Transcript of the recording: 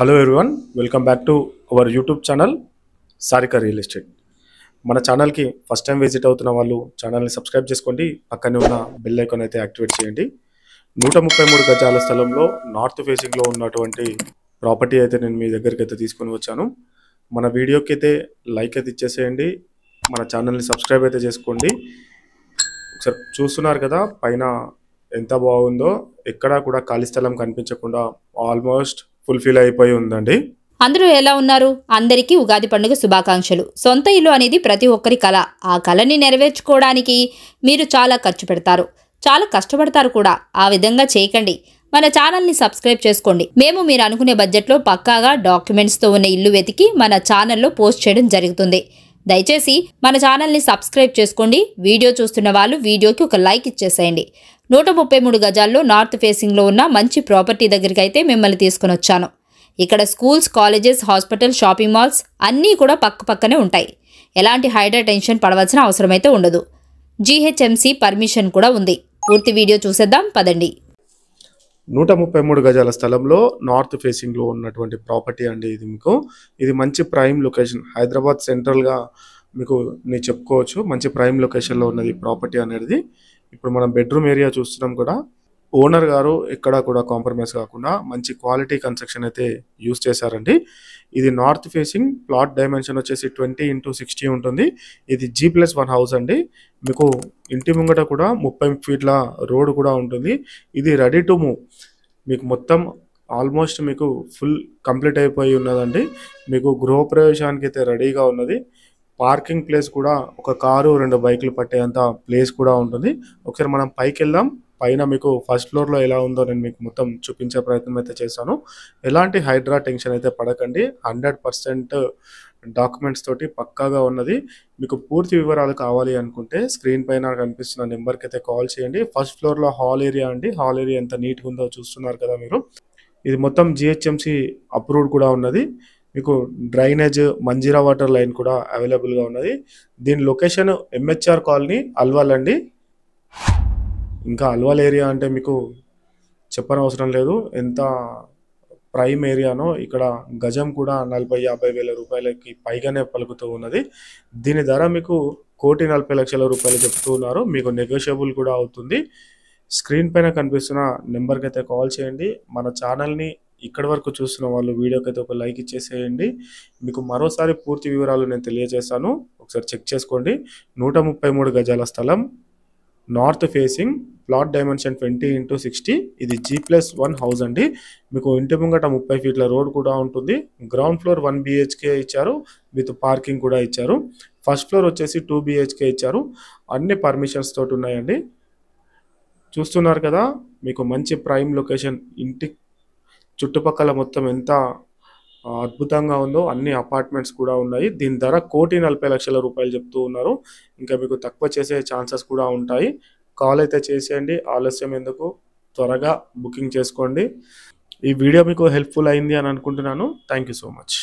Hello everyone, welcome back to our YouTube channel Sarika real estate. మన ఛానల్కి first time visit అవుతున్న వాళ్ళు ఛానల్ని సబ్స్క్రైబ్ చేసుకోండి. పక్కనే ఉన్న బెల్ ఐకాన్ అయితే యాక్టివేట్ చేయండి. 133 గజాల స్థలంలో నార్త్ ఫేసింగ్లో ఉన్నటువంటి ప్రాపర్టీ అయితే నేను మీ దగ్గరికి అయితే తీసుకొని వచ్చాను. మన వీడియోకి అయితే లైక్ అయితే ఇచ్చేసేయండి. మన ఛానల్ని సబ్స్క్రైబ్ అయితే చేసుకోండి. ఒకసారి చూస్తున్నారు కదా పైన ఎంత బాగుందో, ఎక్కడా కూడా ఖాళీ స్థలం కనిపించకుండా ఆల్మోస్ట్ ఫుల్ఫిల్ అయిపోయి ఉందండి. అందరూ ఎలా ఉన్నారు? అందరికీ ఉగాది పండుగ శుభాకాంక్షలు. సొంత ఇల్లు అనేది ప్రతి ఒక్కరి కల. ఆ కళని నెరవేర్చుకోవడానికి మీరు చాలా ఖర్చు పెడతారు, చాలా కష్టపడతారు కూడా. ఆ విధంగా చేయకండి. మన ఛానల్ని సబ్స్క్రైబ్ చేసుకోండి. మేము మీరు అనుకునే బడ్జెట్లో పక్కాగా డాక్యుమెంట్స్తో ఉన్న ఇల్లు వెతికి మన ఛానల్లో పోస్ట్ చేయడం జరుగుతుంది. దయచేసి మన ఛానల్ని సబ్స్క్రైబ్ చేసుకోండి. వీడియో చూస్తున్న వాళ్ళు వీడియోకి ఒక లైక్ ఇచ్చేసేయండి. 133 గజాల్లో నార్త్ ఫేసింగ్లో ఉన్న మంచి ప్రాపర్టీ దగ్గరికి అయితే మిమ్మల్ని తీసుకుని వచ్చాను. ఇక్కడ schools, colleges, hospital, shopping malls అన్నీ కూడా పక్కనే ఉంటాయి. ఎలాంటి హైడ్రా టెన్షన్ పడవలసిన అవసరం అయితే ఉండదు. జీహెచ్ఎంసీ పర్మిషన్ కూడా ఉంది. పూర్తి వీడియో చూసేద్దాం పదండి. 133 గజాల స్థలంలో నార్త్ ఫేసింగ్లో ఉన్నటువంటి ప్రాపర్టీ అండి ఇది మంచి ప్రైమ్ లొకేషన్. హైదరాబాద్ సెంట్రల్గా మీకు నేను చెప్పుకోవచ్చు. మంచి ప్రైమ్ లొకేషన్లో ఉన్నది ప్రాపర్టీ అనేది. ఇప్పుడు మనం బెడ్రూమ్ ఏరియా చూస్తున్నాం కూడా. ఓనర్ గారు ఎక్కడా కూడా కాంప్రమైజ్ కాకుండా మంచి క్వాలిటీ కన్స్ట్రక్షన్ అయితే యూజ్ చేశారండి. ఇది నార్త్ ఫేసింగ్. ప్లాట్ డైమెన్షన్ వచ్చేసి 20x60 ఉంటుంది. ఇది G+1 హౌస్ అండి. మీకు ఇంటి ముంగట కూడా 30 ఫీట్ల రోడ్ కూడా ఉంటుంది. ఇది రెడీ టు మూవ్. మీకు మొత్తం ఆల్మోస్ట్ మీకు ఫుల్ కంప్లీట్ అయిపోయి ఉన్నదండి. మీకు గృహప్రవేశానికి అయితే రెడీగా ఉన్నది. పార్కింగ్ ప్లేస్ కూడా ఒక కారు 2 బైకులు పట్టేంత ప్లేస్ కూడా ఉంటుంది. ఒకసారి మనం పైకి వెళ్దాం. పైన మీకు ఫస్ట్ ఫ్లోర్లో ఎలా ఉందో నేను మీకు మొత్తం చూపించే ప్రయత్నం అయితే చేశాను. ఎలాంటి హైడ్రా టెన్షన్ అయితే పడకండి. 100% డాక్యుమెంట్స్ తోటి పక్కాగా ఉన్నది. మీకు పూర్తి వివరాలు కావాలి అనుకుంటే స్క్రీన్ పైన కనిపిస్తున్న నెంబర్కి అయితే కాల్ చేయండి. ఫస్ట్ ఫ్లోర్లో హాల్ ఏరియా అండి. హాల్ ఏరియా ఎంత నీట్గా ఉందో చూస్తున్నారు కదా మీరు. ఇది మొత్తం జిహెచ్ఎంసి అప్రూవ్డ్ కూడా ఉన్నది. మీకు డ్రైనేజ్, మంజీరా వాటర్ లైన్ కూడా అవైలబుల్గా ఉన్నది. దీని లొకేషన్ ఎంహెచ్ఆర్ కాలనీ, అల్వాల్ అండి. ఇంకా అల్వాల్ ఏరియా అంటే మీకు చెప్పనవసరం లేదు ఎంత ప్రైమ్ ఏరియానో. ఇక్కడ గజం కూడా 40-50 వేల రూపాయలకి పైగానే పలుకుతూ ఉన్నది. దీని ధర మీకు 1,40,00,000 రూపాయలు చెప్తూ ఉన్నారు. మీకు నెగోషియబుల్ కూడా అవుతుంది. స్క్రీన్ పైన కనిపిస్తున్న నెంబర్కి అయితే కాల్ చేయండి. మన ఛానల్ని ఇక్కడి వరకు చూస్తున్న వాళ్ళు వీడియోకి అయితే ఒక లైక్ ఇచ్చేసేయండి. మీకు మరోసారి పూర్తి వివరాలు నేను తెలియజేస్తాను. ఒకసారి చెక్ చేసుకోండి. 133 గజాల స్థలం, north facing, plot dimension 20x60. ఇది G+1 హౌస్ అండి. మీకు ఇంటి ముంగట 30 ఫీట్ల రోడ్ కూడా ఉంటుంది. గ్రౌండ్ ఫ్లోర్ 1 BHK ఇచ్చారు, విత్ పార్కింగ్ కూడా ఇచ్చారు. ఫస్ట్ ఫ్లోర్ వచ్చేసి 2 BHK ఇచ్చారు. అన్ని పర్మిషన్స్ తోటి ఉన్నాయండి. చూస్తున్నారు కదా మీకు మంచి ప్రైమ్ లొకేషన్. ఇంటి చుట్టుపక్కల మొత్తం ఎంత అద్భుతంగా ఉందో. అన్ని అపార్ట్మెంట్స్ కూడా ఉన్నాయి. దీని ధర 1,40,00,000 రూపాయలు చెప్తూ ఉన్నారు. ఇంకా మీకు తక్కువ చేసే ఛాన్సెస్ కూడా ఉంటాయి. కాల్ అయితే చేసేయండి. ఆలస్యం ఎందుకు, త్వరగా బుకింగ్ చేసుకోండి. ఈ వీడియో మీకు హెల్ప్ఫుల్ అయింది అని అనుకుంటున్నాను. Thank you so much.